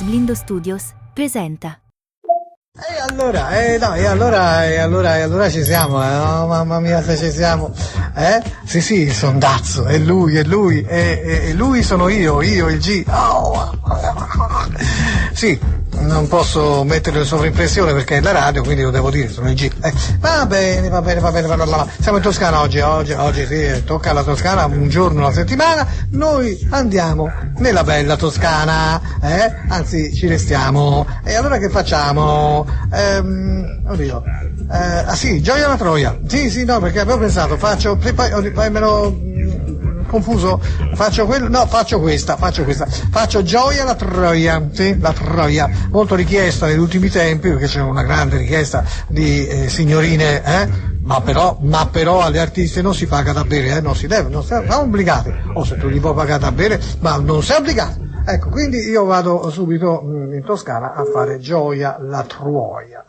Blindo Studios presenta. E allora ci siamo, oh, mamma mia se ci siamo, Sì, il sondazzo, è lui, e lui sono io il G, oh. Sì, non posso mettere in sovraimpressione perché è la radio, quindi lo devo dire, sono il G. Va bene, siamo in Toscana oggi sì, tocca alla Toscana un giorno alla settimana, noi andiamo nella bella Toscana, anzi ci restiamo, e allora che facciamo? Gioia la Troia, sì, no, perché avevo pensato, poi me l'ho confuso, faccio Gioia la Troia, sì, la Troia, molto richiesta negli ultimi tempi, perché c'è una grande richiesta di signorine, ma però alle artiste non si paga da bere, non siamo obbligati, o se tu gli puoi pagare da bere, ma non sei obbligato. Ecco, quindi io vado subito in Toscana a fare Gioia la Truoia,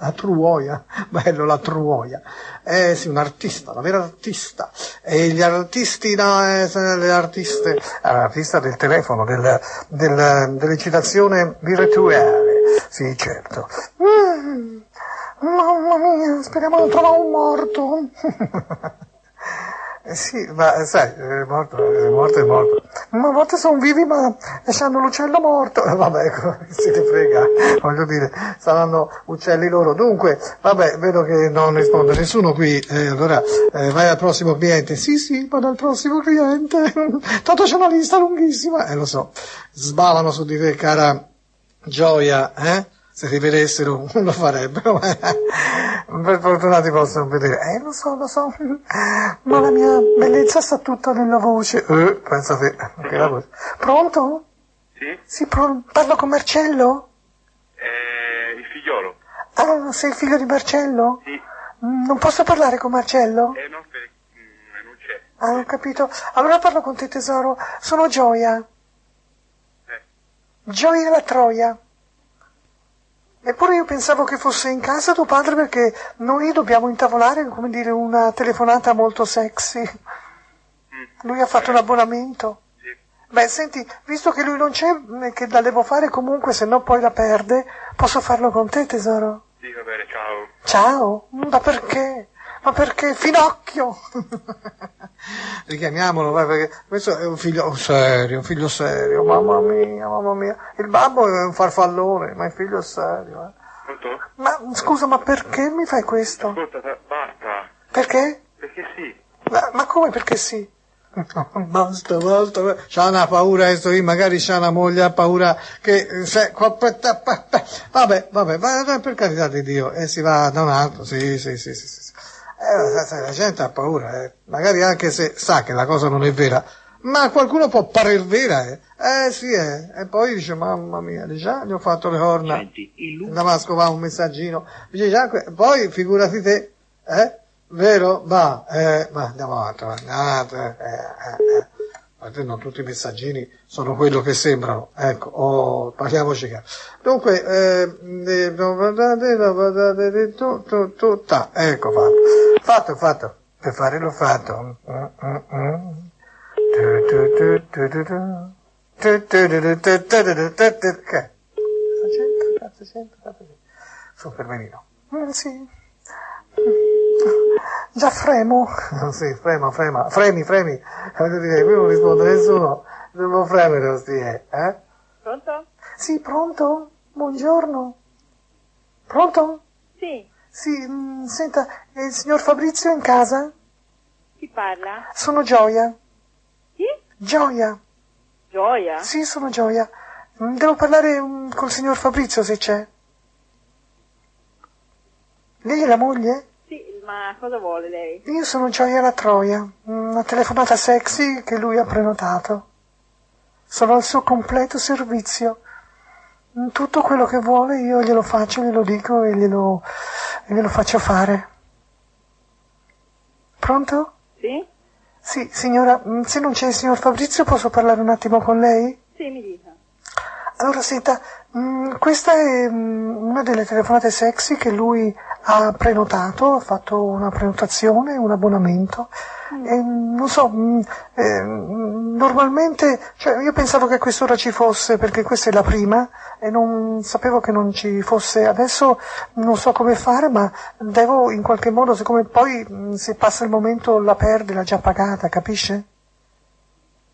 bello la Truoia, sì, un artista, la vera artista, e gli artisti, no, le artiste, l'artista del telefono, dell'eccitazione virtuale, sì, certo. Mamma mia, speriamo di trovare un morto. Sì, ma sai, è morto. Ma a volte sono vivi, ma lasciando l'uccello morto. Vabbè, se ne frega, voglio dire, saranno uccelli loro. Dunque, vabbè, vedo che non risponde nessuno qui, allora vai al prossimo cliente. Sì, vado al prossimo cliente. Tanto c'è una lista lunghissima, lo so. Sbalano su di te, cara Gioia, Se ti vedessero lo farebbero, per fortuna ti possono vedere. Lo so, ma la mia bellezza sta tutta nella voce. Pensa te, anche la voce. Pronto? Sì? Sì, parlo con Marcello? Il figliolo. Ah, sei il figlio di Marcello? Sì. Non posso parlare con Marcello? Non c'è. Ah, ho capito. Allora parlo con te, tesoro. Sono Gioia. Gioia la Troia. Eppure io pensavo che fosse in casa tuo padre, perché noi dobbiamo intavolare, come dire, una telefonata molto sexy. Lui ha fatto un abbonamento. Sì. Beh, senti, visto che lui non c'è, che la devo fare comunque, se no poi la perde, posso farlo con te, tesoro? Sì, va bene, ciao. Ciao? Ma perché? Finocchio! Richiamiamolo, vai, perché questo è un figlio serio, mamma mia. Il babbo è un farfallone, ma il figlio è serio, Pronto? Ma scusa, ma perché mi fai questo? Ascolta, basta. Perché? Perché sì. Ma come perché sì? Basta, c'ha una paura questo qui, magari c'ha una moglie, ha paura che vabbè, per carità di Dio, e si va da un altro, sì. La gente ha paura, magari anche se sa che la cosa non è vera, ma qualcuno può parer vera, sì, e poi dice, mamma mia, già gli ho fatto le corna. Senti, Damasco va un messaggino, dice già, poi figurati te, vero? Va, andiamo avanti, non tutti i messaggini sono quello che sembrano, ecco, parliamoci chiaro. Dunque, ecco fatto, per fare l'ho fatto. Che? Supermenino. Sì. Già fremo. Sì, fremi. Voglio dire, qui non risponde nessuno. Devo fremere, ostie, Pronto? Sì, pronto? Buongiorno. Pronto? Sì. Sì, senta, è il signor Fabrizio in casa? Chi parla? Sono Gioia. Chi? Gioia. Gioia? Sì, sono Gioia. Devo parlare col signor Fabrizio, se c'è. Lei è la moglie? Sì, ma cosa vuole lei? Io sono Gioia la Troia, una telefonata sexy che lui ha prenotato. Sono al suo completo servizio. Tutto quello che vuole io glielo faccio, glielo dico e glielo faccio fare. Pronto? Sì? Sì, signora, se non c'è il signor Fabrizio posso parlare un attimo con lei? Sì, mi dica. Allora, senta, questa è una delle telefonate sexy che lui ha prenotato, ha fatto una prenotazione, un abbonamento. E, non so, normalmente, cioè io pensavo che a quest'ora ci fosse, perché questa è la prima, e non sapevo che non ci fosse. Adesso non so come fare, ma devo in qualche modo, siccome poi se passa il momento la perde, l'ha già pagata, capisce?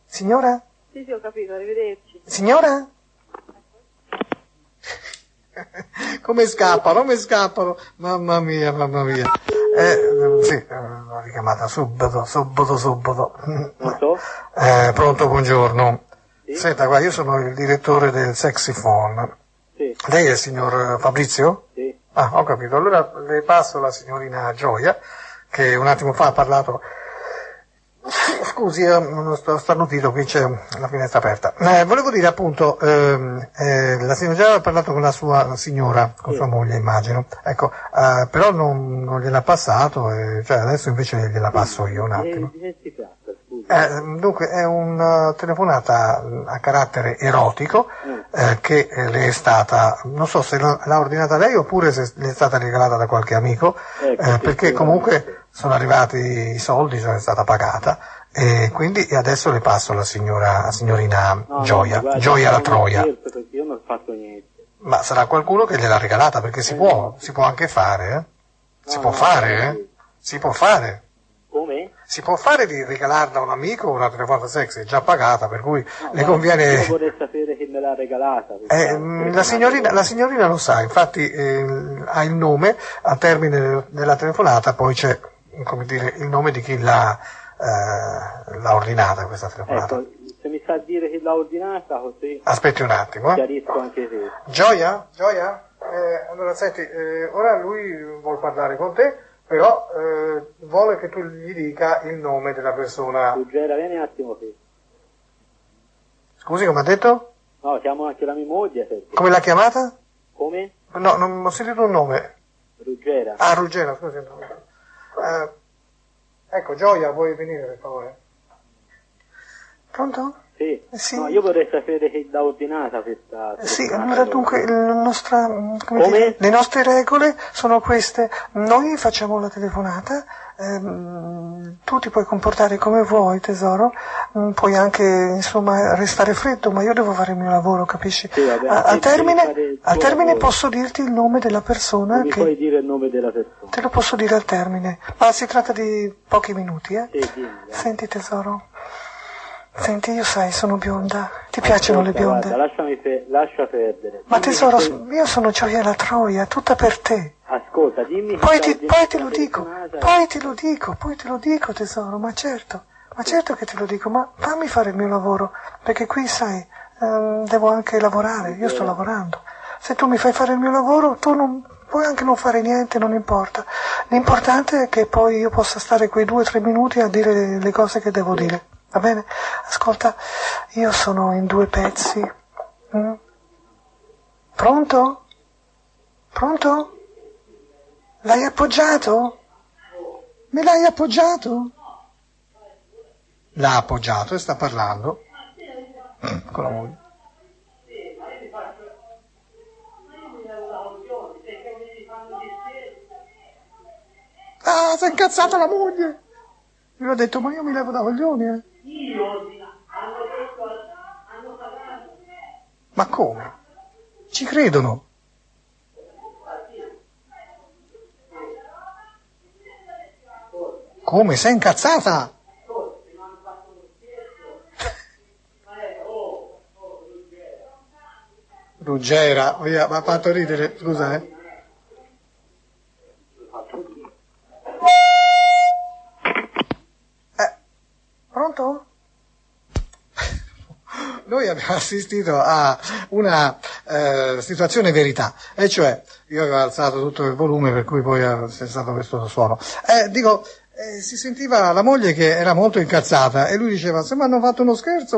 Signora? Sì, ho capito, arrivederci. Signora? Come scappano, mamma mia. Sì, l'ho richiamata subito. Pronto? Pronto, buongiorno. Sì? Senta, guarda, io sono il direttore del Sexy Phone. Sì, Lei è il signor Fabrizio? sì. Ah, ho capito. Allora le passo la signorina Gioia, che un attimo fa ha parlato. Scusi, non sto starnutito, qui c'è la finestra aperta. Volevo dire appunto, la signora già ha parlato con la sua signora, con sua moglie immagino, ecco, però non gliel'ha passato, cioè adesso invece gliela passo io un attimo. Di che si tratta, scusi? Dunque è una telefonata a carattere erotico che le è stata, non so se l'ha ordinata lei oppure se le è stata regalata da qualche amico, perché comunque sono arrivati i soldi, cioè è stata pagata, e quindi adesso le passo la signorina Gioia, guarda, Gioia la non Troia. scherzo, perché io non ho fatto niente. Ma sarà qualcuno che gliel'ha regalata, perché si può anche fare, Si può fare. Come? Si può fare di regalarla a un amico una telefonata sexy, è già pagata, per cui le conviene. Io vorrei sapere chi me l'ha regalata. La signorina lo sa, infatti ha il nome, al termine della telefonata poi c'è, come dire, il nome di chi l'ha ordinata questa telefonata. Ecco, se mi sa dire chi l'ha ordinata, così Aspetti un attimo. chiarisco anche te. Gioia? Allora senti, ora lui vuol parlare con te, però vuole che tu gli dica il nome della persona. Ruggera, vieni un attimo qui. Scusi, come ha detto? No, chiamo anche la mia moglie. Perché... Come l'ha chiamata? Come? No, non ho sentito un nome. Ruggera. Ah, Ruggera, scusi. Ecco, Gioia, vuoi venire per favore? Pronto? Sì. Sì. No, io vorrei sapere chi l'ha ordinata questa. Sì, allora dunque Come? le nostre regole sono queste. Noi facciamo la telefonata, tu ti puoi comportare come vuoi, tesoro, puoi anche insomma restare freddo, ma io devo fare il mio lavoro, capisci? Sì, vabbè, al termine lavoro. posso dirti il nome della persona Mi puoi dire il nome della persona? te lo posso dire al termine, ma si tratta di pochi minuti, Sì, dimmi. Senti tesoro. Senti, io sai, sono bionda. Ti piacciono le bionde? Guarda, lascia perdere. Ma Dimmi tesoro, che- io sono Gioia la Troia, tutta per te. Ascolta, dimmi Poi chi te l'ha lo dico, ordinata. poi te lo dico tesoro, ma certo che te lo dico, ma fammi fare il mio lavoro, perché qui sai, devo anche lavorare, io sto lavorando. Se tu mi fai fare il mio lavoro, tu non puoi anche non fare niente, non importa. L'importante è che poi io possa stare quei 2 o 3 minuti a dire le cose che devo dire. Va bene? Ascolta, io sono in 2 pezzi. Pronto? Pronto? L'hai appoggiato? Me l'hai appoggiato? L'ha appoggiato e sta parlando con la moglie. Ah, si è incazzata la moglie! Io ho detto, ma io mi levo da coglioni, Ma come? Ci credono. Come? Sei incazzata? Ruggera, via, mi ha fatto ridere, scusa, Pronto? Noi abbiamo assistito a una situazione verità, e cioè io avevo alzato tutto il volume per cui poi c'è stato questo suono. Si sentiva la moglie che era molto incazzata e lui diceva se mi hanno fatto uno scherzo,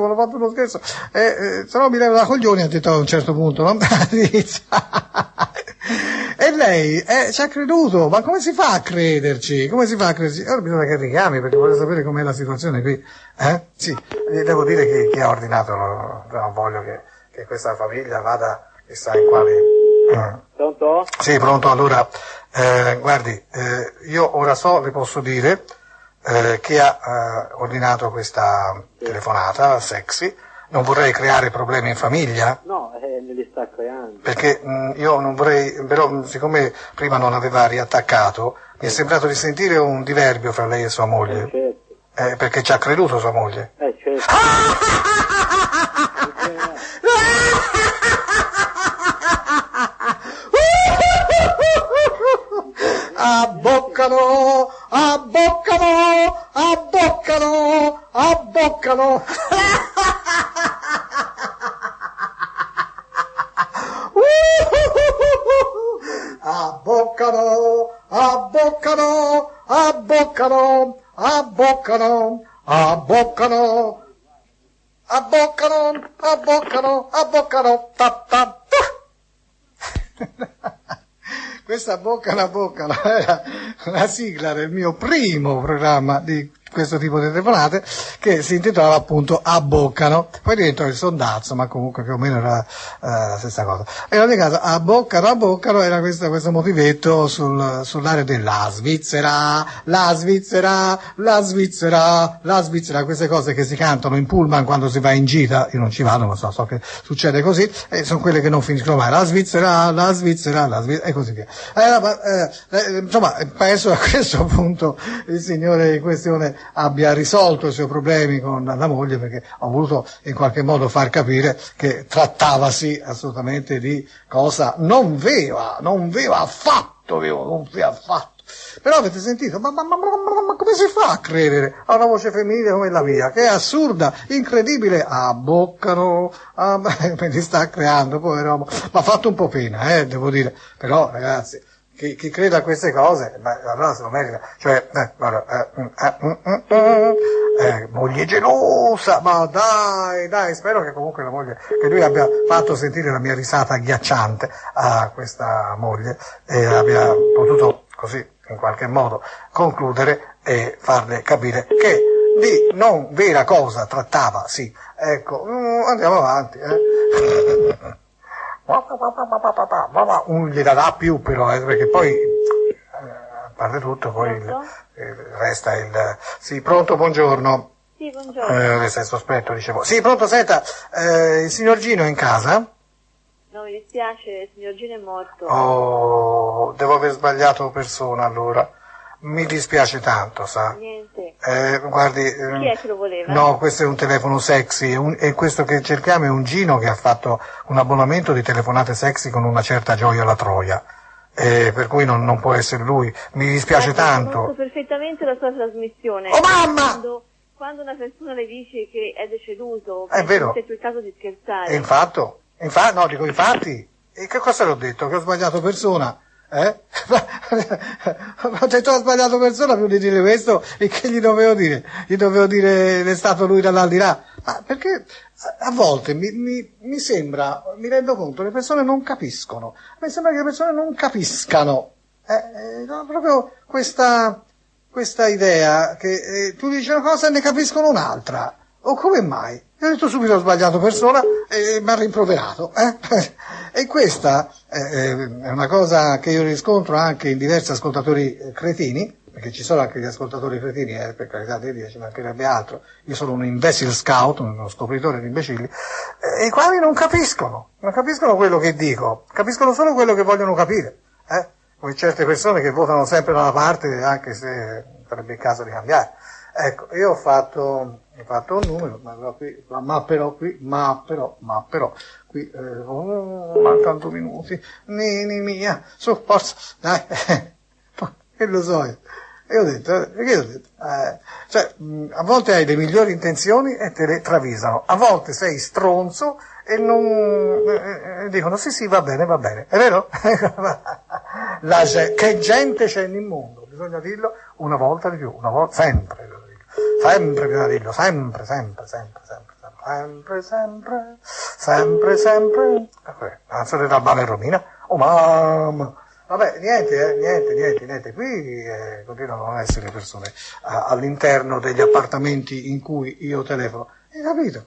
se no mi levo da coglioni, ha detto a un certo punto, no? E lei ci ha creduto, ma come si fa a crederci? Ora bisogna che richiami perché voglio sapere com'è la situazione qui. Sì, devo dire che chi ha ordinato, non voglio che che questa famiglia vada chissà in quali... Pronto? Sì, pronto, allora, guardi, io ora le posso dire che ha ordinato questa telefonata sexy. Non vorrei creare problemi in famiglia. No, me li sta creando. Perché io non vorrei, però siccome prima non aveva riattaccato, mi è sembrato di sentire un diverbio fra lei e sua moglie. Certo. Perché ci ha creduto sua moglie. Certo. Abboccano, abboccano, abboccano, abboccano. Abboccano, abboccano, abboccano, abboccano, abboccano, abboccano, abboccano, abboccano, ta ta ta. Questa boccano era la sigla del mio primo programma di questo tipo di telefonate, che si intitolava appunto Abboccano, poi diventò il sondazzo, ma comunque più o meno era la stessa cosa. E in ogni caso Abboccano era questo motivetto sull'area della Svizzera, la Svizzera, la Svizzera, la Svizzera, queste cose che si cantano in pullman quando si va in gita. Io non ci vado, ma so che succede così, e sono quelle che non finiscono mai, la Svizzera, la Svizzera, la Svizzera, e così via. Insomma, penso a questo punto il signore in questione abbia risolto i suoi problemi con la moglie, perché ho voluto in qualche modo far capire che trattavasi assolutamente di cosa non vera affatto, non vera affatto. Però avete sentito? Ma come si fa a credere a una voce femminile come la mia, che è assurda, incredibile? Abboccano, me li sta creando, povero uomo. Mi ha fatto un po' pena, devo dire. Però, ragazzi, chi crede a queste cose, allora se lo merita. Cioè, moglie gelosa, ma dai, spero che comunque la moglie, che lui abbia fatto sentire la mia risata agghiacciante a questa moglie e abbia potuto così in qualche modo concludere e farle capire che di non vera cosa trattava, sì. Ecco, andiamo avanti, non gliela dà più però, perché poi a parte tutto poi resta il... Sì, pronto, buongiorno. Sì, buongiorno. Sei sospetto, dicevo. Sì, pronto, senta, il signor Gino è in casa? No, mi dispiace, il signor Gino è morto. Oh, devo aver sbagliato persona allora. Mi dispiace tanto, sa. Niente. Guardi... Chi è che lo voleva? No, questo è un telefono sexy, e questo che cerchiamo è un Gino che ha fatto un abbonamento di telefonate sexy con una certa Gioia La Troia. Per cui non può essere lui. Mi dispiace tanto. Conosco perfettamente la sua trasmissione. Oh mamma! Quando una persona le dice che è deceduto, è vero. è il caso di scherzare. E infatti. E che cosa l'ho detto? Che ho sbagliato persona? Ho detto ho sbagliato persona più di dire questo, e che gli dovevo dire? Gli dovevo dire è stato lui dall'aldilà. Ma perché a volte mi sembra, mi rendo conto, le persone non capiscono. Mi sembra che le persone non capiscano. Proprio questa idea che tu dici una cosa e ne capiscono un'altra. O come mai? Io ho detto subito ho sbagliato persona e mi ha rimproverato. E questa è una cosa che io riscontro anche in diversi ascoltatori cretini, perché ci sono anche gli ascoltatori cretini, per carità di Dio, ci mancherebbe altro. Io sono un imbecile scout, uno scopritore di imbecilli, i quali non capiscono quello che dico, capiscono solo quello che vogliono capire. Come certe persone che votano sempre da una parte, anche se sarebbe il caso di cambiare. Ecco, io ho fatto un numero, qui mancano 2 minuti, mia, su, forza, dai, che lo so io. E ho detto, a volte hai le migliori intenzioni e te le travisano, a volte sei stronzo e non dicono sì, va bene, è vero? Che gente c'è nel mondo, bisogna dirlo una volta di più, sempre bisogna dirlo, sempre. La canzone della Bale Romina, oh mamma. Vabbè, niente, qui continuano a non essere persone all'interno degli appartamenti in cui io telefono. Hai capito?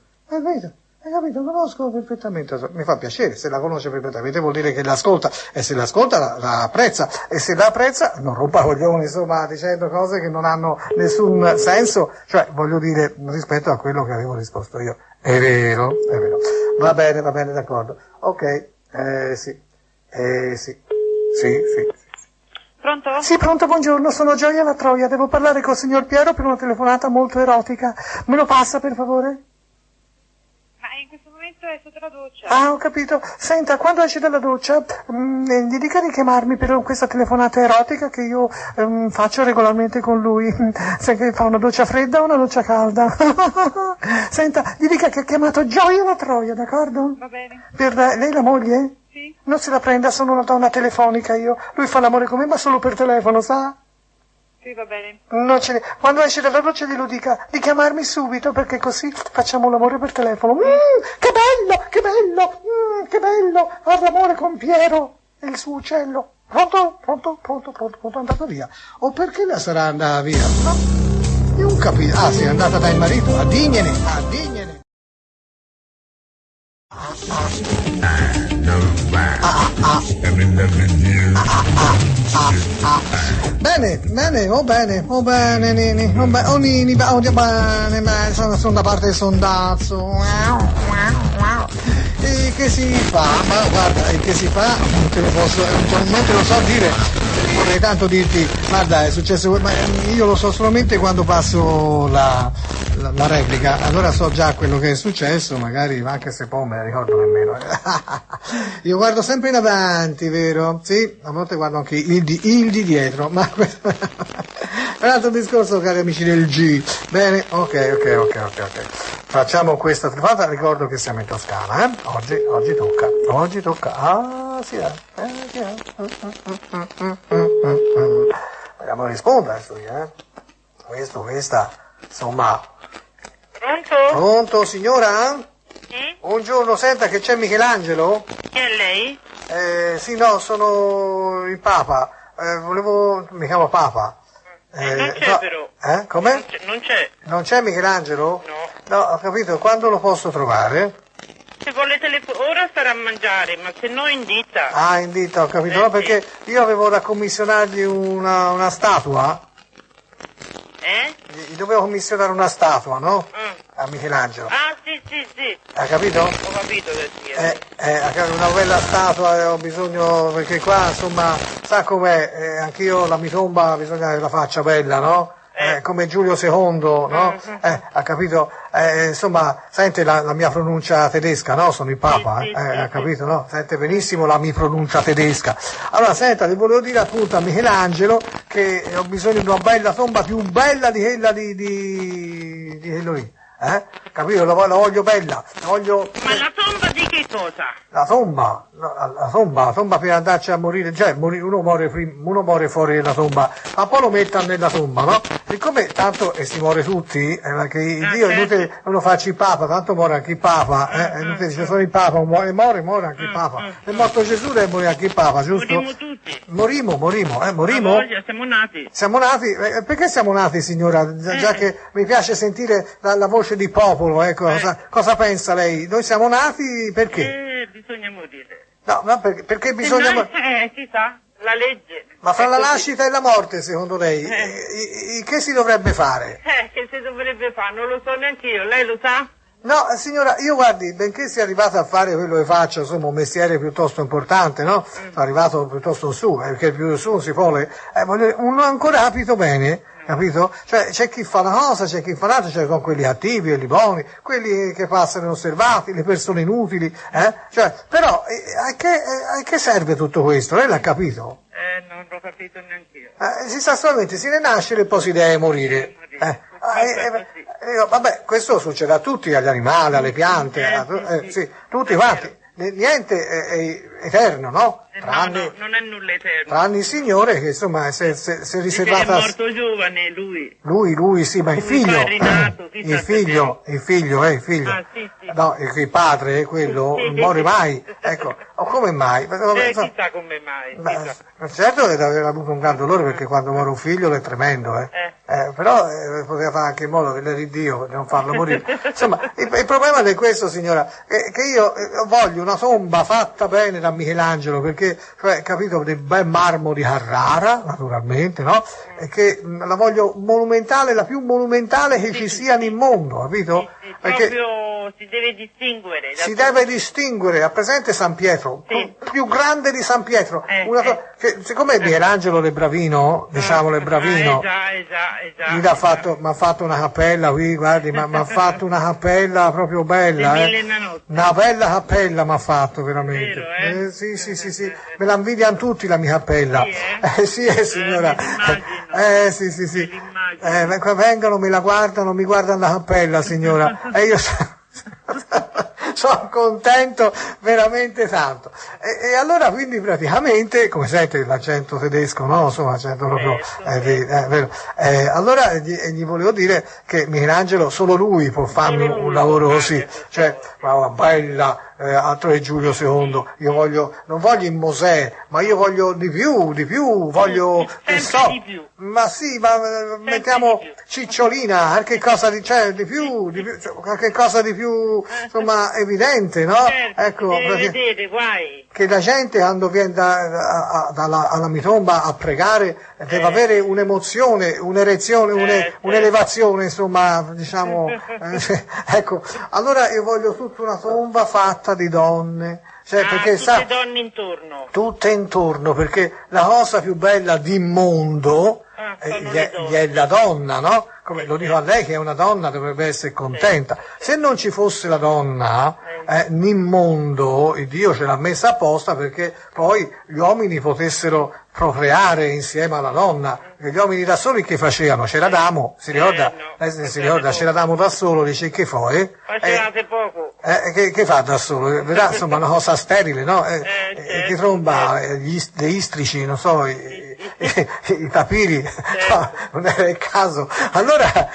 Hai capito? Conosco perfettamente, mi fa piacere, se la conosce perfettamente vuol dire che l'ascolta, e se l'ascolta la apprezza, e se la apprezza non rompa coglioni, insomma, dicendo cose che non hanno nessun senso, cioè voglio dire rispetto a quello che avevo risposto io. È vero, è vero. Va bene, d'accordo. Ok, sì, sì. Pronto? Sì, pronto, buongiorno, sono Gioia La Troia, devo parlare col signor Piero per una telefonata molto erotica. Me lo passa, per favore? Ma in questo momento è sotto la doccia. Ah, ho capito. Senta, quando esce dalla doccia, gli dica di chiamarmi per questa telefonata erotica che io faccio regolarmente con lui. Sai che fa una doccia fredda o una doccia calda? Senta, gli dica che ha chiamato Gioia La Troia, d'accordo? Va bene. Per lei la moglie? Sì. Non se la prenda, sono una donna telefonica io. Lui fa l'amore con me, ma solo per telefono, sa? Sì, va bene. Non ce ne... Quando esce dalla doccia glielo dica di chiamarmi subito, perché così facciamo l'amore per telefono. Che bello, che bello, fare l'amore con Piero e il suo uccello. Pronto, è andata via. O perché la sarà andata via? No, io non capisco. Ah, sì, è andata dal marito, a dignene. Bene, Nini, sono da parte del sondazzo. E che si fa? Ma guarda, il che si fa, non te lo so dire, vorrei tanto dirti, guarda, è successo, ma io lo so solamente quando passo la replica, allora so già quello che è successo, magari anche se poi non me ne ricordo nemmeno. Io guardo sempre in avanti, vero? Sì, a volte guardo anche il di dietro, ma questo è un altro discorso, cari amici del G. Bene, ok. Facciamo questa telefonata, ricordo che siamo in Toscana, eh? Oggi tocca. Ah, sì, Vogliamo rispondere adesso, questa, insomma. Pronto, signora? Sì? Buongiorno, senta che c'è Michelangelo? Chi è lei? Sì, no, sono il Papa. Mi chiamo Papa. Non c'è però. Come? Non c'è. Non c'è Michelangelo? No. No, ho capito, quando lo posso trovare? Se vuole ora starà a mangiare, ma se no indita. Ah, in dita, ho capito, no, perché io avevo da commissionargli una statua. Gli dovevo commissionare una statua, no? A Michelangelo. Ah, sì. Ha capito? Ho capito che sia. Una bella statua, ho bisogno, perché qua, insomma, sa com'è, anch'io la mia tomba bisogna che la faccia bella, no? Come Giulio II, no? Ha capito? Insomma, sente la mia pronuncia tedesca, no? Sono il Papa, ha capito, no? Sente benissimo la mia pronuncia tedesca. Allora, senta, le volevo dire appunto a Michelangelo che ho bisogno di una bella tomba più bella di quella di quello lì. Capito? La voglio bella, la voglio... Ma la tomba di che cosa? La tomba per andarci a morire, cioè uno muore fuori dalla tomba, ma poi lo mettono nella tomba, no? Siccome tanto si muore tutti, perché Dio è inutile uno faccia il Papa, tanto muore anche il Papa, è inutile dice sono il Papa, muore anche il Papa. È morto Gesù e muore anche il Papa, giusto? Morimo tutti. Morimo. Voglia, siamo nati. Siamo nati, perché siamo nati, signora? Già che mi piace sentire la voce di popolo, ecco, cosa pensa lei? Noi siamo nati perché? Bisogna morire. No, perché bisogna... Si sa, la legge. Ma fra la nascita e la morte, secondo lei, che si dovrebbe fare? Che si dovrebbe fare? Non lo so neanche io, lei lo sa? No, signora, io guardi, benché sia arrivato a fare quello che faccio, insomma, un mestiere piuttosto importante, no? Sono arrivato piuttosto su, perché più su non si vuole, non ho ancora capito bene, capito? Cioè, c'è chi fa una cosa, c'è chi fa un'altra, c'è con quelli attivi, quelli buoni, quelli che passano inosservati, le persone inutili, Cioè, però, a che serve tutto questo? Lei l'ha capito? Non l'ho capito neanche io. Si sa solamente, si rinasce e poi si deve morire. Vabbè, questo succede a tutti, agli animali, alle piante, sì, tutti quanti. Niente è eterno, no? No, non è nulla eterno. Tranne il Signore che insomma si è riservato. È morto giovane lui. Lui, sì, ma il figlio. Rinato, Il figlio. Ah, sì. no, il padre, quello, non muore mai, ecco, o come mai? Chissà come mai. Ma certo deve aver avuto un gran dolore perché quando muore un figlio è tremendo, però poteva fare anche in modo che l'Iddio di non farlo morire. Insomma, il problema è questo, signora, che io voglio una tomba fatta bene da Michelangelo, perché, cioè, capito, del bel marmo di Carrara, naturalmente, no? E che la voglio monumentale, la più monumentale che ci sia nel mondo, capito? Perché proprio si deve distinguere. si deve distinguere, a presente San Pietro, più grande di San Pietro, siccome Michelangelo Lebravino, diciamo Lebravino, Esatto. mi ha fatto una cappella qui, guardi, mi ha fatto una cappella proprio bella, una bella cappella mi ha fatto veramente. Vero, Sì, me la invidiano tutti la mia cappella. Signora. Sì. Vengono, me la guardano, mi guardano la cappella, signora. E io sono contento veramente tanto. E allora quindi praticamente, come sente l'accento tedesco, no? Insomma, l'accento proprio vero. Allora gli volevo dire che Michelangelo solo lui può farmi un lavoro così, cioè una bella altro è Giulio II, io non voglio il Mosè, ma io voglio di più, voglio che so, di più. ma sì, ma mettiamo Cicciolina, qualche cosa di più, cioè, qualche cosa di più, insomma, evidente, no? Certo, Ecco, deve perché vedere, guai. che la gente quando viene alla mia tomba a pregare deve avere un'emozione, un'erezione, un'elevazione, insomma, diciamo, ecco, allora io voglio tutta una tomba fatta di donne, cioè, perché tutte donne intorno. tutte intorno, perché la cosa più bella di mondo gli è la donna, no? Come lo dico a lei che è una donna, dovrebbe essere contenta. Se non ci fosse la donna, nel mondo, il Dio ce l'ha messa apposta perché poi gli uomini potessero procreare insieme alla donna. Gli uomini da soli che facevano? C'era Adamo, si ricorda? Si ricorda, c'era Adamo da solo, dice che poi? Facevate poco. Che fa da solo? Vedrà, insomma, una cosa sterile, no? Che tromba, le istrici, non so, i tapiri, no, non era il caso. Allora,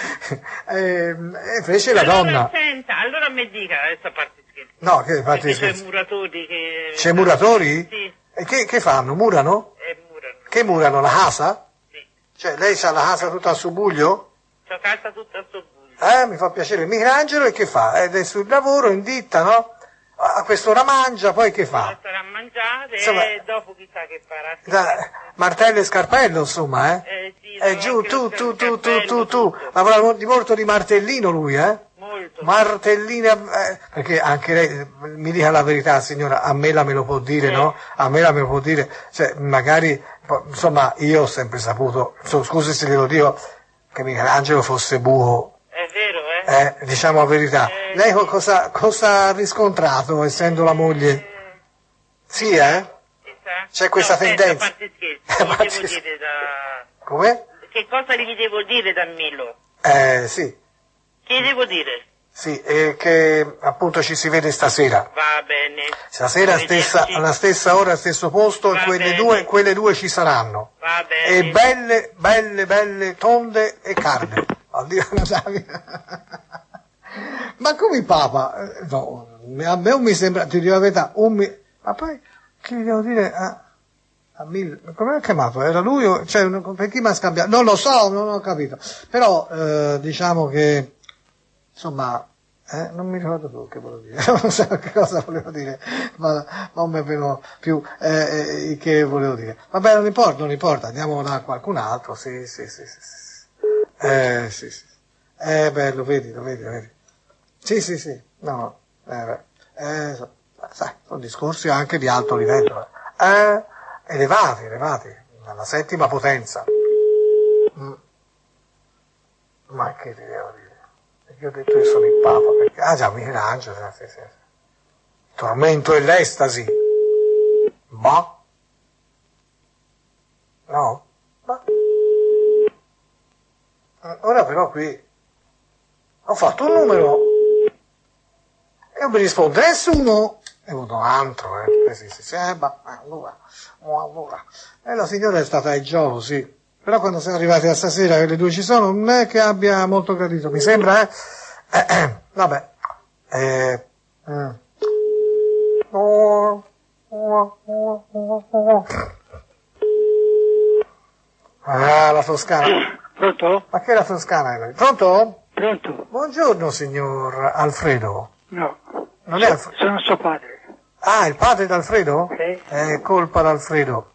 fece la donna. Senta, allora mi dica, questa parte scherza. No, che parte Perché c'è scherzo? muratori che... C'è muratori? Sì. E che fanno? Murano? Murano. Che murano? La casa? Sì. Cioè, lei c'ha la casa tutta a subuglio? C'ho casa tutta a sobbuglio. Mi fa piacere. Michelangelo e che fa? Ed è sul lavoro, in ditta, no? A quest'ora mangia, poi che fa? Starà a mangiare Insomma, e dopo chissà che farà. Martello e scarpello, insomma, Sì, giù, anche tu. Lavora di molto di martellino lui, Molto. Martellina, perché anche lei, mi dica la verità, signora, a me la me lo può dire, no? A me la me lo può dire, cioè, magari, insomma, io ho sempre saputo, scusi se glielo dico, che Michelangelo fosse buco. È vero, Diciamo la verità. Lei cosa ha riscontrato, essendo la moglie? Sì, C'è questa tendenza. A parte scherzi, che devo dire da... Come? Che cosa gli devo dire da Milo? Sì. Che devo dire? Sì, che appunto ci si vede stasera. Va bene. Stasera alla stessa ora, al stesso posto, Va quelle due ci saranno. Va E bene. belle, tonde e carne. Oddio, ma come il Papa? No, a me non mi sembra, ti dico la verità, ma poi, che gli devo dire a Mil, come l'ha chiamato? Era lui o, cioè, per chi mi ha scambiato? Non lo so, non ho capito. Però, diciamo che, insomma, non mi ricordo più che volevo dire, non so che cosa volevo dire, ma non mi è venuto più che volevo dire. Vabbè, non importa, andiamo da qualcun altro, sì. Sì. Bello, vedi. Sì, no, sai, sono discorsi anche di alto livello, elevati, alla settima potenza. Ma che ti devo dire? Io ho detto che sono il Papa, perché, già, Michelangelo, sì. Il tormento e l'estasi. Ma? No? Ma? Ora però qui ho fatto un numero e non mi risponde nessuno. È avuto un altro, allora. E la signora è stata ai gioco, sì. Però quando siamo arrivati a stasera che le due ci sono, non è che abbia molto gradito, mi sembra, vabbè. Ah, la Toscana. Pronto? Ma che è la Toscana? Pronto? Pronto? Buongiorno, signor Alfredo. No. Non è Alfredo? Sono suo padre. Ah, il padre d'Alfredo? Sì. È colpa d'Alfredo.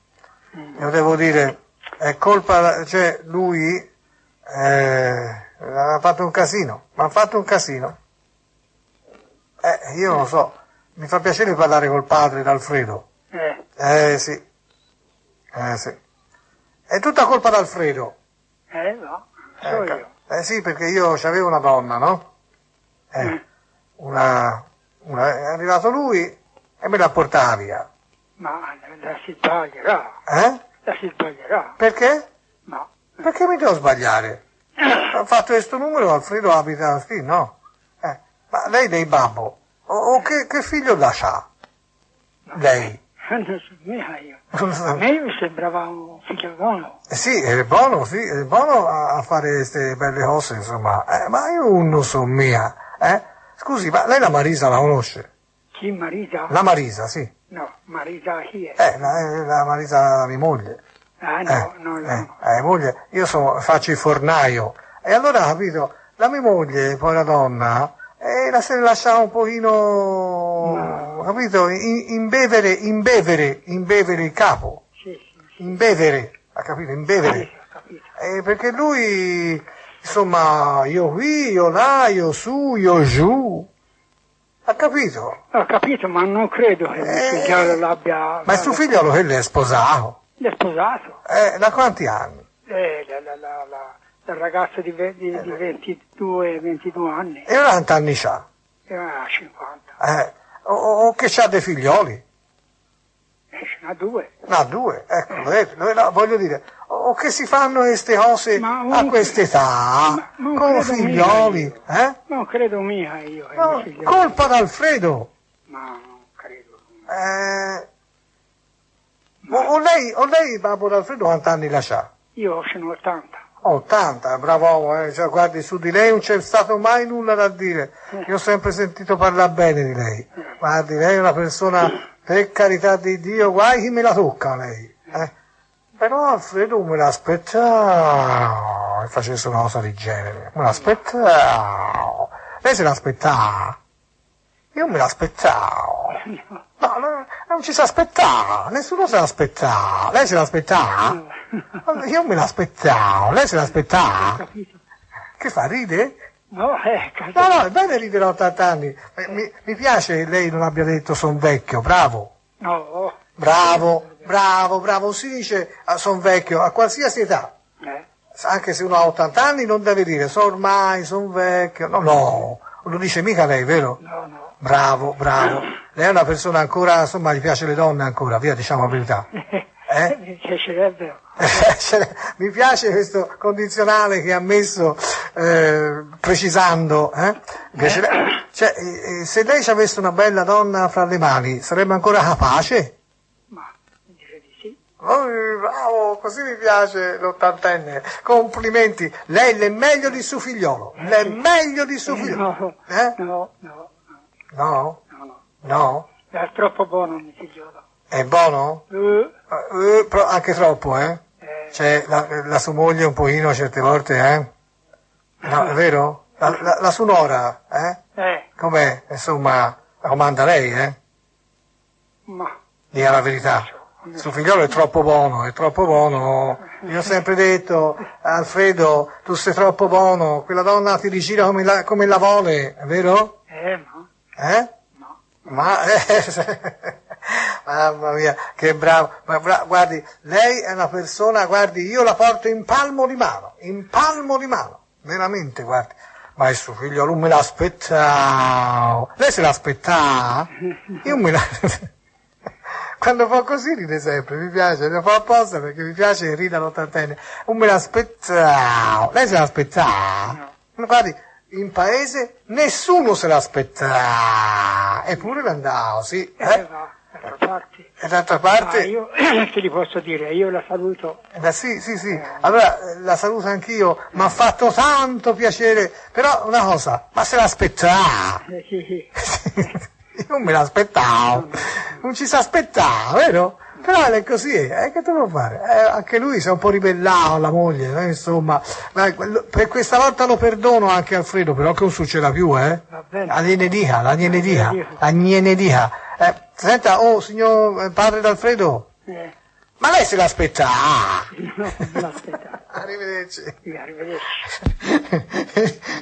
Io devo dire, è colpa, cioè lui ha fatto un casino, mi ha fatto un casino. Io non lo so, mi fa piacere parlare col padre d'Alfredo. Sì. Sì. È tutta colpa d'Alfredo. No. So io. Sì, perché io c'avevo una donna, no? È arrivato lui e me l'ha portata via. Ma la si sbaglierà. La si sbaglierà. Perché? No. Perché mi devo sbagliare? Ha fatto questo numero, Alfredo abita qui, no? Ma lei dei babbo, o che figlio lascia? Lei? Non so mica io. A me mi sembrava un figlio buono. Sì, è buono a fare queste belle cose, insomma. Ma io non so mia, Scusi, ma lei la Marisa la conosce? Chi, Marisa? La Marisa, sì. No, Marisa chi è? La Marisa, mia moglie. Ah no, no. Moglie, io faccio il fornaio. E allora, capito, la mia moglie, poi la donna, se ne lasciava un pochino, capito, imbevere il capo. Sì. Imbevere, ha capito, imbevere. Sì, ho capito. Perché lui, insomma, io qui, io là, io su, io giù. Ha capito? Ho capito, ma non credo che il figliolo l'abbia... Ma il suo figliolo che l'è sposato? L'è sposato? Da quanti anni? La ragazza di 22 anni. E 90 anni c'ha? 50. O che c'ha dei figlioli? Ce n'ha 2. No, 2, ecco, voglio dire, o che si fanno queste cose a quest'età, con figlioli, Non credo mica io. No, colpa d'Alfredo. Ma non credo. O lei, babbo d'Alfredo, quanti anni la c'ha? Io ce n'ho 80. 80, bravo uomo, cioè, guardi, su di lei non c'è stato mai nulla da dire. Io ho sempre sentito parlare bene di lei. Guardi, lei è una persona, per carità di Dio, guai chi me la tocca lei. Però Alfredo me l'aspettavo che facesse una cosa del genere. Me l'aspettavo. Lei se l'aspettava? Io me l'aspettavo. No, non ci si aspettava, nessuno se l'aspettava. Lei se l'aspettava? Io me l'aspettavo, lei se l'aspettava? Che fa, ride? No, No, è bene ridere a 80 anni. Mi piace che lei non abbia detto son vecchio, bravo. No. Bravo, si dice son vecchio a qualsiasi età. Anche se uno ha 80 anni non deve dire son vecchio. No, non lo dice mica lei, vero? No. Bravo. Lei è una persona ancora, insomma, gli piace le donne ancora, via, diciamo la verità. Mi piacerebbe. Mi piace questo condizionale che ha messo precisando. Cioè, se lei ci avesse una bella donna fra le mani, sarebbe ancora capace? Ma direi di sì. Bravo, così mi piace l'ottantenne. Complimenti, lei è meglio di suo figliolo. L'è meglio di suo figliolo. No. No? È troppo buono mio figliolo. È buono? Anche troppo, Cioè, la sua moglie un pochino certe volte, No, è vero? La sua nuora, Com'è? Insomma, la comanda lei, Ma... Dica la verità. Suo figliolo è troppo buono. Io ho sempre detto, Alfredo, tu sei troppo buono, quella donna ti rigira come la vuole, è vero? No. No. Mamma mia, che bravo. Guardi, lei è una persona, guardi, io la porto in palmo di mano, veramente, guardi. Ma il suo figlio, lui me l'aspettavo. Lei se l'aspettava? Io me la... Quando fa così ride sempre, mi piace, lo fa apposta perché mi piace che rida l'ottantenne. Non me l'aspettavo. Lei se l'aspettava? No. Guardi, in paese nessuno se l'aspettava. Eppure l'andavo, sì. Va, E d'altra parte... io che gli posso dire, io la saluto. Sì. Allora la saluto anch'io, mi ha fatto tanto piacere, però una cosa, ma se l'aspettava? Sì. Io non me l'aspettavo, non ci si aspettava, vero? Però è così, che devo fare? Anche lui si è un po' ribellato alla moglie, insomma. Per questa volta lo perdono anche Alfredo, però che non succeda più, Va bene. la gnene dica. Senta, signor padre d'Alfredo, ma lei se l'aspettava? No, non aspetta. Arrivederci. Sì, arrivederci.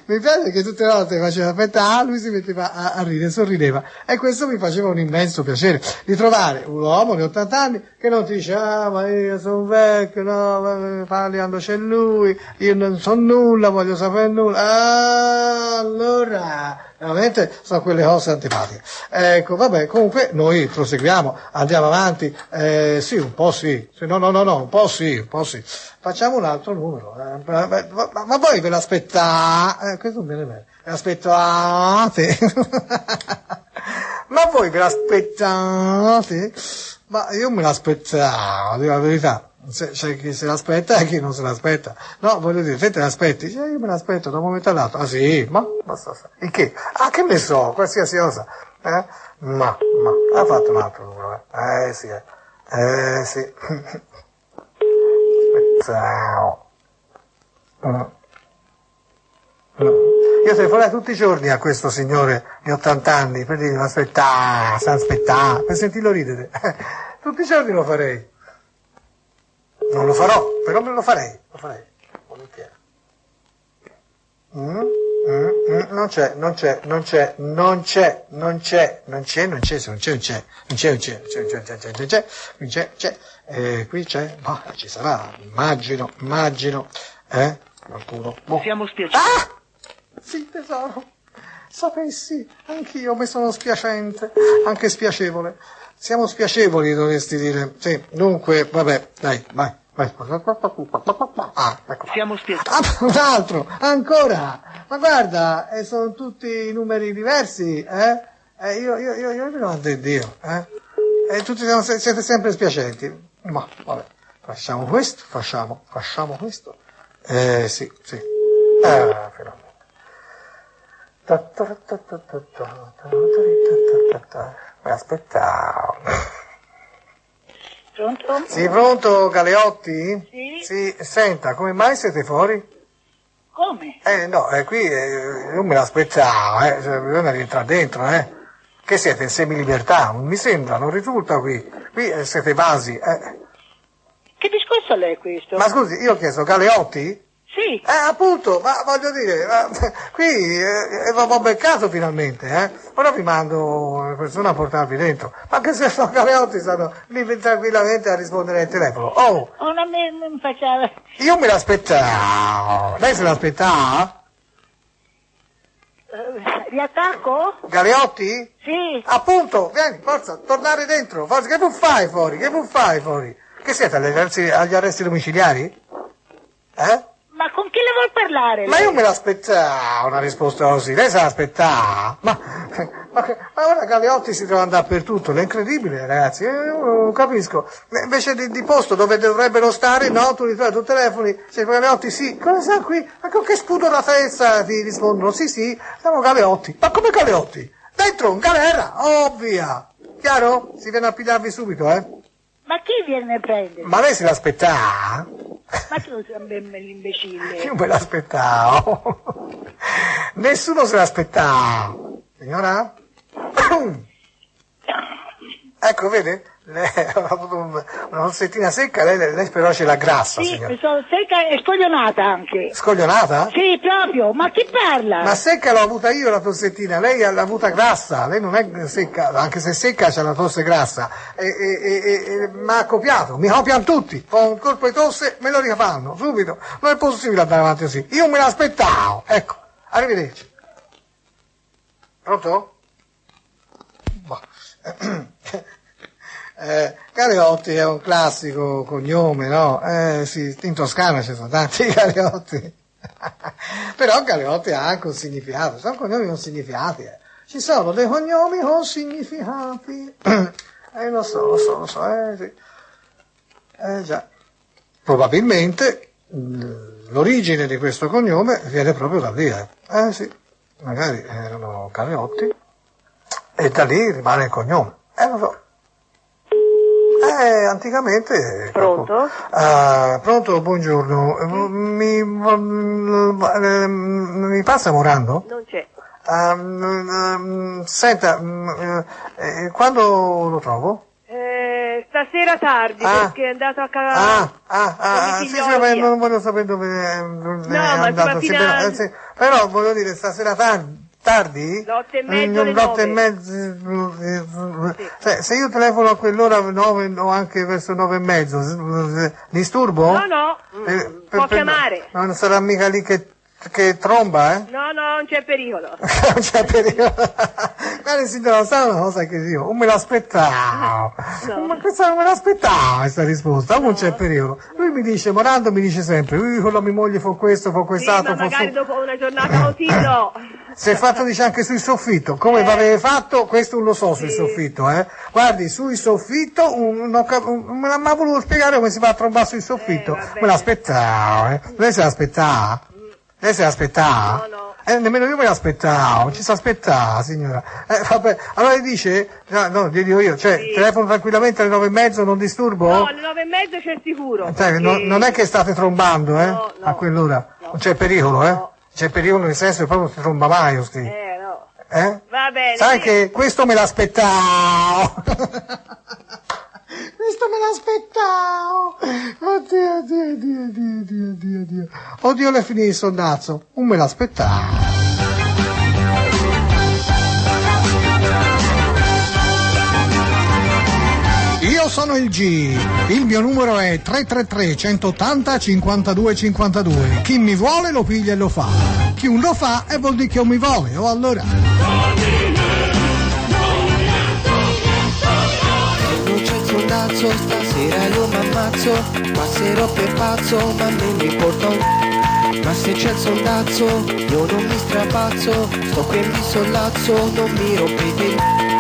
Mi piace che tutte le volte faceva aspetta, lui si metteva a ridere, sorrideva, e questo mi faceva un immenso piacere di trovare un uomo di 80 anni che non ti dice ma io sono vecchio, no, parli quando c'è lui, io non so nulla, voglio sapere nulla. Allora veramente sono quelle cose antipatiche. Ecco, vabbè, comunque noi proseguiamo, andiamo avanti, sì, un po' sì, no, un po' sì. Facciamo un altro numero, ma voi ve l'aspettate, questo non viene bene, ve l'aspettate, ma voi ve l'aspettate, ma io me l'aspettavo, dico la verità. C'è chi se l'aspetta e chi non se l'aspetta. No, voglio dire, te l'aspetti? Io me l'aspetto da un momento all'altro. Ah sì? Ma il che? Ah, che ne so, qualsiasi cosa. Ma, ha fatto un altro numero, sì. Aspettavo. Io telefonerei tutti i giorni a questo signore di 80 anni per dirgli aspettare, per sentirlo ridere. Tutti i giorni lo farei. Non lo farò, però me lo farei, volentieri. Non c'è, qui c'è, ma ci sarà, immagino, qualcuno. Siamo spiacenti. Ah! Sì, tesoro, sapessi, anch'io mi sono spiacente, anche spiacevole. Siamo spiacevoli, dovresti dire. Sì, dunque, vabbè, dai, vai. Ecco. Siamo spiacenti. Un altro, ancora. Ma guarda, sono tutti numeri diversi, Io mi domando di Dio, E tutti siete sempre spiacenti. Ma, vabbè, facciamo questo. Sì. Finalmente. Mi aspettavo. Pronto? Sì, pronto, Galeotti? Sì. Sì, senta, come mai siete fuori? Come? No, qui non me l'aspettavo, bisogna rientrare dentro, Che siete in semilibertà? Non mi sembra, non risulta qui. Qui siete evasi, Che discorso è questo? Ma scusi, io ho chiesto Galeotti? Sì. Appunto, ma voglio dire, qui l'ho beccato finalmente, Ora vi mando una persona a portarvi dentro. Ma che se sono Galeotti stanno lì tranquillamente a rispondere al telefono. Oh! Non mi faceva... Io me l'aspettavo. Lei se l'aspettava? Riattacco? Galeotti? Sì. Appunto, vieni, forza, tornare dentro. Forza, che tu fai fuori? Che siete agli arresti domiciliari? Ma con chi le vuol parlare? Ma io me l'aspettavo una risposta così, lei se l'aspettava? Ma ora Galeotti si trova dappertutto, è incredibile ragazzi, io non capisco. Invece di posto dove dovrebbero stare, no, tu tu telefoni, c'è Galeotti, sì, cosa sta qui? Ma con che sputo da testa ti rispondono? Sì, siamo Galeotti. Ma come Galeotti? Dentro, in galera, via. Chiaro? Si viene a pigliarvi subito, Ma chi viene a prendere? Ma lei se l'aspettava? Ma tu sei l'imbecille. Io me l'aspettavo. Nessuno se l'aspettava. Signora? Ecco, vede? Lei ha avuto una rossettina secca, lei però ce l'ha grassa, Sì, signora. sono secca e scoglionata anche. Scoglionata? Sì, proprio. Ma chi parla? Ma secca l'ho avuta io la tossettina, lei l'ha avuta grassa, lei non è secca, anche se secca c'ha la tosse grassa, e mi ha copiato, mi copiano tutti, ho un colpo di tosse, me lo rifanno, subito, non è possibile andare avanti così, io me l'aspettavo, ecco, arrivederci. Pronto? Boh. Galeotti è un classico cognome, no? Sì, in Toscana ci sono tanti Galeotti. Però Galeotti ha anche un significato, sono cognomi con significati. Ci sono dei cognomi con significati. Lo so, sì. Già. Probabilmente l'origine di questo cognome viene proprio da lì, sì. Magari erano Galeotti e da lì rimane il cognome. Lo so. Anticamente... Pronto? Pronto, buongiorno. Mi passa Morando? Non c'è. Senta, quando lo trovo? Stasera tardi, perché è andato a cagare. Sì, vabbè, non voglio sapere dove è andato. Sì, però voglio dire, stasera tardi? 8:30 alle 8 e 9. mezzo. Se io telefono a quell'ora 9 o anche verso 9 e mezzo, disturbo? No, può chiamare. Non sarà mica lì che tromba, eh? No, non c'è pericolo. Non c'è pericolo. Guarda, signora, sa una cosa che io non me l'aspettavo. No. Ma questa non me l'aspettavo, questa risposta. Non c'è pericolo. Lui mi dice, Morando mi dice sempre, con la mia moglie fa questo, fa quest'altro. Sì, ma magari dopo una giornata così no. Si è fatto, dice, anche sul soffitto. Come aveva fatto, questo non lo so sul soffitto, Guardi, sul soffitto, me l'ha voluto spiegare come si fa a trombare sul soffitto. Me l'aspettavo, Lei se l'aspettava? Lei se l'aspettava? No. Nemmeno io me l'aspettavo, ci si aspettava, signora. Vabbè, allora gli dico io, telefono tranquillamente alle 9 e mezzo, non disturbo? No, alle 9 e mezzo c'è sicuro. Non è che state trombando, No. a quell'ora? No. Non c'è pericolo, No. C'è pericolo nel senso che proprio non si tromba mai, sti. No. Va bene. Sai che questo me l'aspettavo. Questo me l'aspettavo. Oddio. Oddio, le finì il sondazzo. Non me l'aspettavo. Io sono il G, il mio numero è 333 180 52 52. Chi mi vuole lo piglia e lo fa. Chi non lo fa e vuol dire che non mi vuole, o allora. Non c'è il sondazzo, stasera io m'ammazzo, passerò per pazzo, ma me ne importa. Ma se c'è il sondazzo, io non mi strapazzo, sto qui e mi sollazzo, non mi rompete.